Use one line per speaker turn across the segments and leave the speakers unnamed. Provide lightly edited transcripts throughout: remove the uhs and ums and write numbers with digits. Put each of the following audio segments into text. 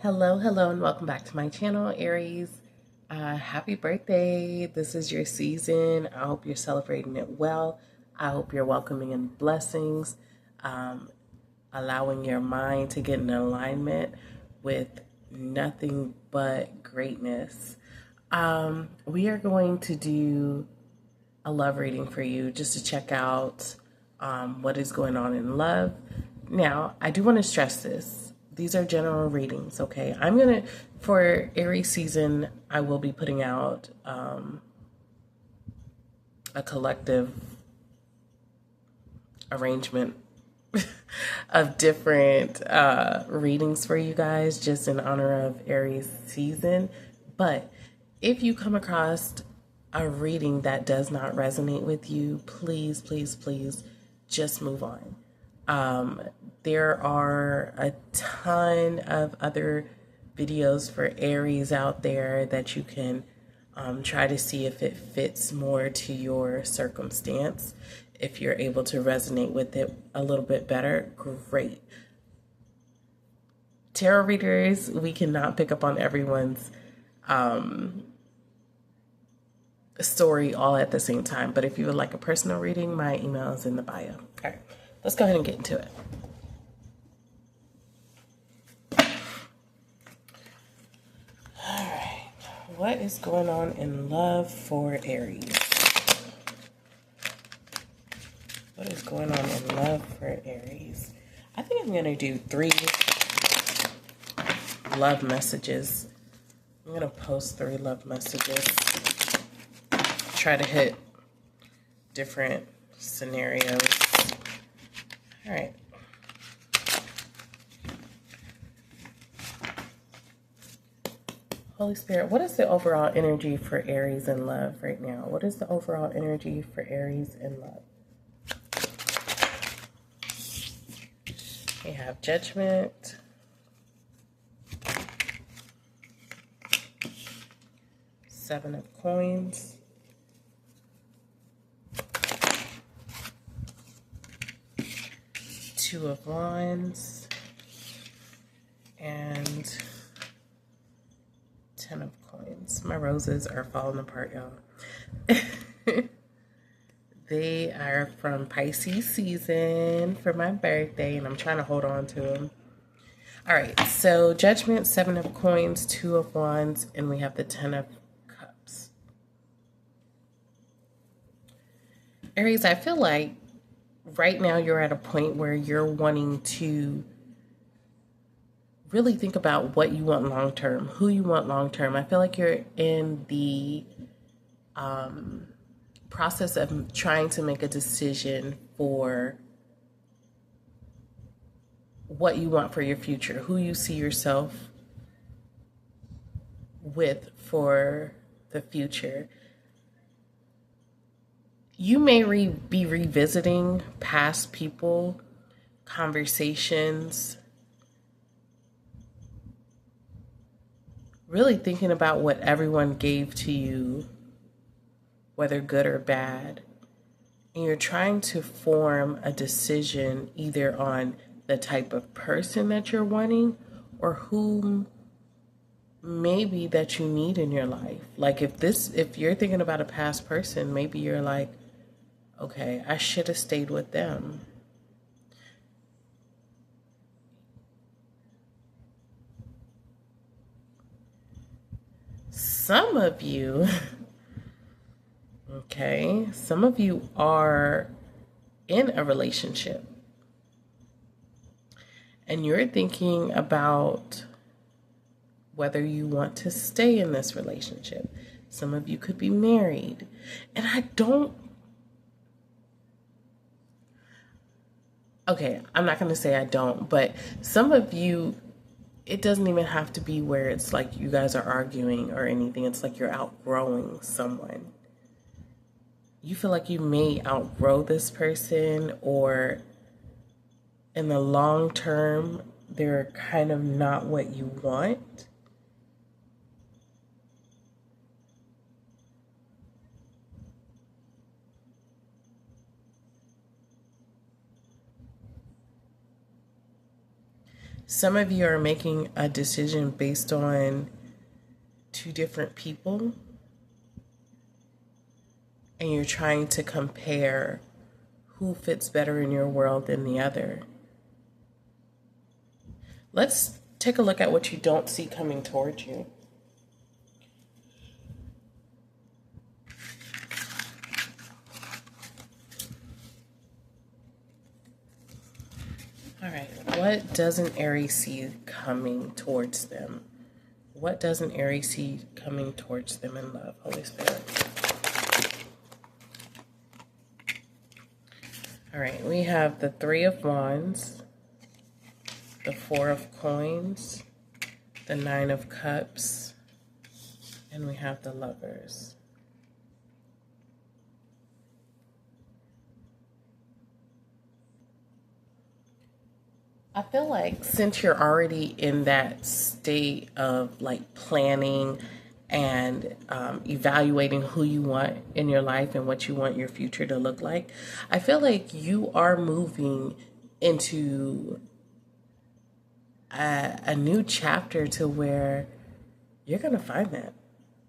Hello, and welcome back to my channel, Aries. Happy birthday. This is your season. I hope you're celebrating it well. I hope you're welcoming in blessings, allowing your mind to get in alignment with nothing but greatness. We are going to do a love reading for you just to check out what is going on in love. Now, I do want to stress this. These are general readings, okay? For Aries season, I will be putting out a collective arrangement of different readings for you guys, just in honor of Aries season. But if you come across a reading that does not resonate with you, please, just move on. There are a ton of other videos for Aries out there that you can try to see if it fits more to your circumstance. If you're able to resonate with it a little bit better, great. Tarot readers, we cannot pick up on everyone's story all at the same time. But if you would like a personal reading, my email is in the bio. All right, let's go ahead and get into it. All right, what is going on in love for Aries? What is going on in love for Aries? I think I'm going to do 3 love messages. I'm going to post 3 love messages. Try to hit different scenarios. All right. Holy Spirit, what is the overall energy for Aries in love right now? What is the overall energy for Aries in love? We have Judgment, Seven of Coins, Two of Wands, and 10 of Coins. My roses are falling apart, y'all. They are from Pisces season for my birthday, and I'm trying to hold on to them. All right, so Judgment, 7 of Coins, 2 of Wands, and we have the 10 of Cups. Aries, I feel like right now you're at a point where you're wanting to really think about what you want long-term, who you want long-term. I feel like you're in the process of trying to make a decision for what you want for your future, who you see yourself with for the future. You may be revisiting past people, conversations, really thinking about what everyone gave to you, whether good or bad. And you're trying to form a decision either on the type of person that you're wanting or whom maybe that you need in your life. Like if you're thinking about a past person, maybe you're like, okay, I should have stayed with them. Some of you, okay, some of you are in a relationship and you're thinking about whether you want to stay in this relationship. Some of you could be married. And I'm not going to say I don't, but some of you, it doesn't even have to be where it's like you guys are arguing or anything. It's like you're outgrowing someone. You feel like you may outgrow this person, or in the long term, they're kind of not what you want. Some of you are making a decision based on two different people, and you're trying to compare who fits better in your world than the other. Let's take a look at what you don't see coming towards you. All right, what doesn't Aries see coming towards them? What doesn't Aries see coming towards them in love, Holy Spirit? All right, we have the Three of Wands, the Four of Coins, the Nine of Cups, and we have the Lovers. I feel like since you're already in that state of like planning and evaluating who you want in your life and what you want your future to look like, I feel like you are moving into a new chapter to where you're going to find that.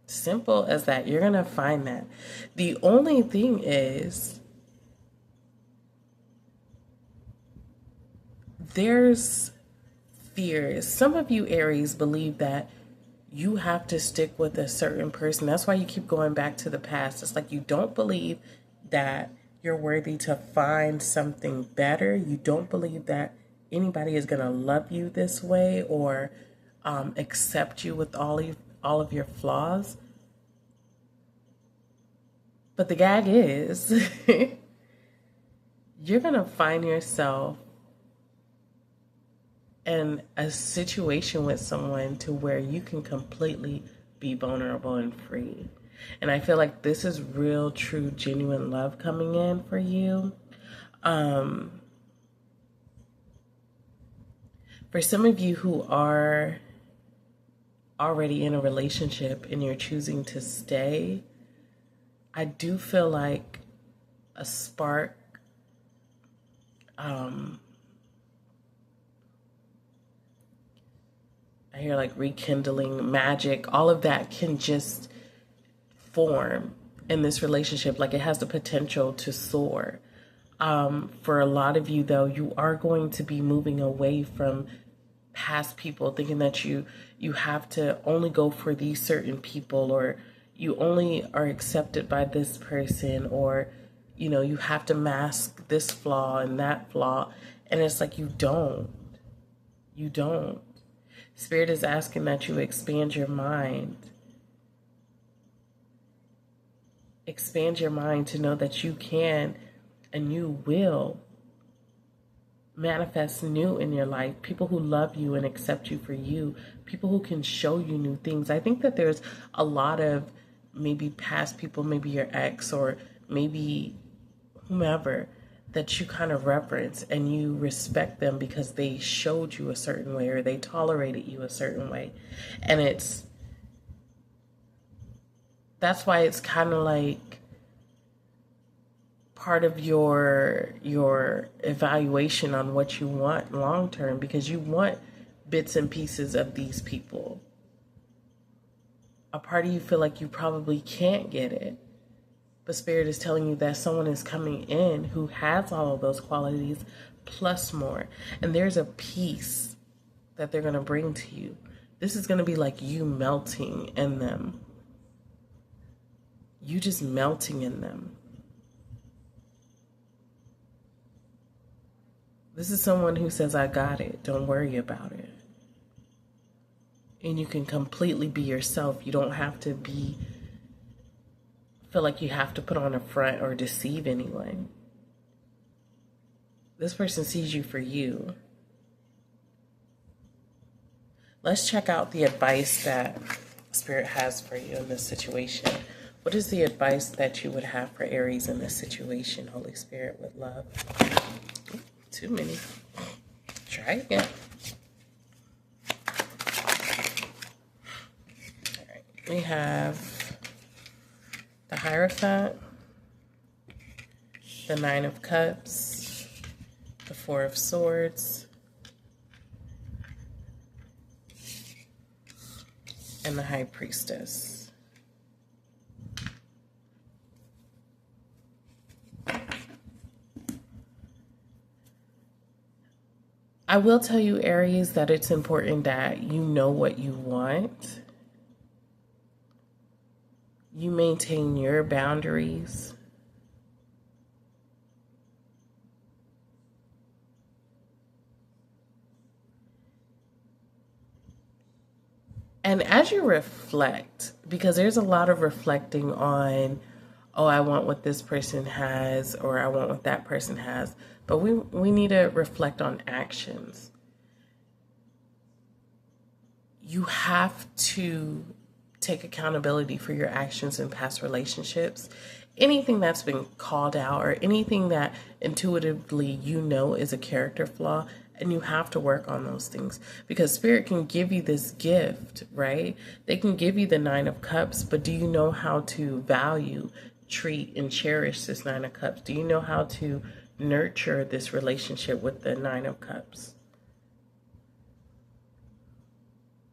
Simple as that. You're going to find that. The only thing is, there's fears. Some of you Aries believe that you have to stick with a certain person. That's why you keep going back to the past. It's like you don't believe that you're worthy to find something better. You don't believe that anybody is going to love you this way or accept you with all of your flaws. But the gag is, you're going to find yourself in a situation with someone to where you can completely be vulnerable and free. And I feel like this is real, true, genuine love coming in for you. For some of you who are already in a relationship and you're choosing to stay, I do feel like a spark, I hear like rekindling, magic, all of that can just form in this relationship. Like it has the potential to soar. For a lot of you though, you are going to be moving away from past people, thinking that you have to only go for these certain people, or you only are accepted by this person, or you have to mask this flaw and that flaw. And it's like you don't. Spirit is asking that you expand your mind. Expand your mind to know that you can and you will manifest new in your life. People who love you and accept you for you. People who can show you new things. I think that there's a lot of maybe past people, maybe your ex or maybe whomever, that you kind of reverence and you respect them because they showed you a certain way or they tolerated you a certain way. And that's why it's kind of like part of your evaluation on what you want long term, because you want bits and pieces of these people. A part of you feel like you probably can't get it. But Spirit is telling you that someone is coming in who has all of those qualities plus more. And there's a peace that they're going to bring to you. This is going to be like you melting in them. You just melting in them. This is someone who says, I got it. Don't worry about it. And you can completely be yourself. You don't have to feel like you have to put on a front or deceive anyone. This person sees you for you. Let's check out the advice that Spirit has for you in this situation. What is the advice that you would have for Aries in this situation, Holy Spirit, with love? Too many. Try again. All right. We have the Hierophant, the Nine of Cups, the Four of Swords, and the High Priestess. I will tell you, Aries, that it's important that you know what you want. You maintain your boundaries. And as you reflect, because there's a lot of reflecting on, oh, I want what this person has, or I want what that person has. But we need to reflect on actions. You have to take accountability for your actions in past relationships. Anything that's been called out or anything that intuitively you know is a character flaw, and you have to work on those things, because Spirit can give you this gift, right? They can give you the Nine of Cups, but do you know how to value, treat, and cherish this Nine of Cups? Do you know how to nurture this relationship with the Nine of Cups?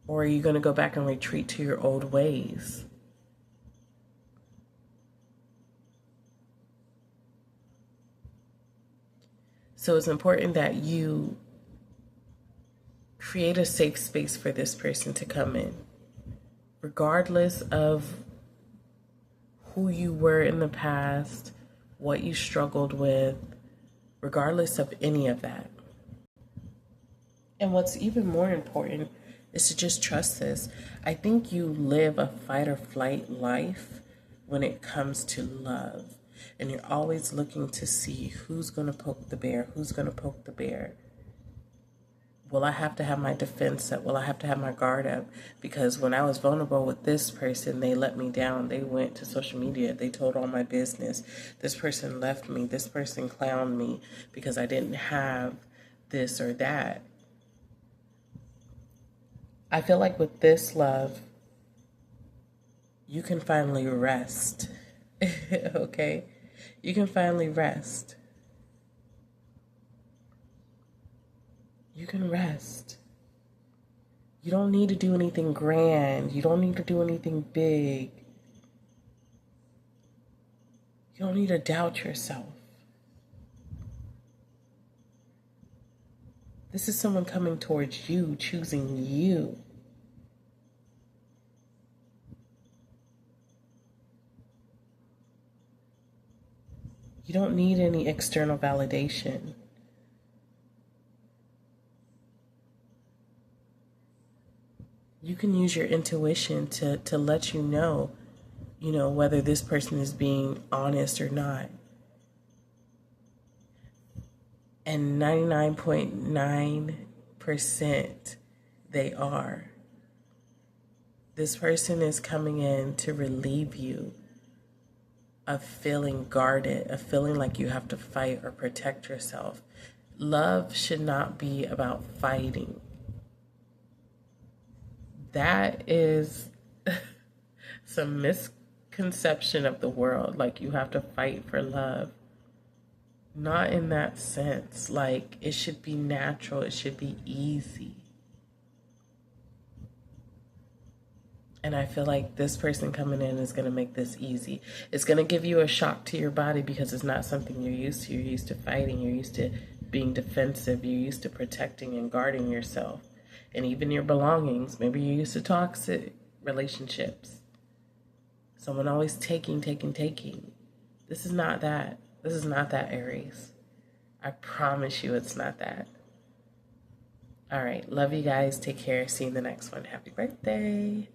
Or are you going to go back and retreat to your old ways? So it's important that you create a safe space for this person to come in, regardless of who you were in the past, what you struggled with, regardless of any of that. And what's even more important is to just trust this. I think you live a fight or flight life when it comes to love. And you're always looking to see who's going to poke the bear, who's going to poke the bear. Will I have to have my defense up? Will I have to have my guard up? Because when I was vulnerable with this person, they let me down. They went to social media. They told all my business. This person left me. This person clowned me because I didn't have this or that. I feel like with this love, you can finally rest. Okay? You can finally rest. You can rest. You don't need to do anything grand. You don't need to do anything big. You don't need to doubt yourself. This is someone coming towards you, choosing you. You don't need any external validation. You can use your intuition to let you know, whether this person is being honest or not. And 99.9% they are. This person is coming in to relieve you of feeling guarded, of feeling like you have to fight or protect yourself. Love should not be about fighting. That is some misconception of the world. Like you have to fight for love. Not in that sense. Like it should be natural. It should be easy. And I feel like this person coming in is going to make this easy. It's going to give you a shock to your body because it's not something you're used to. You're used to fighting. You're used to being defensive. You're used to protecting and guarding yourself. And even your belongings. Maybe you're used to toxic relationships. Someone always taking. This is not that. This is not that, Aries. I promise you it's not that. All right. Love you guys. Take care. See you in the next one. Happy birthday.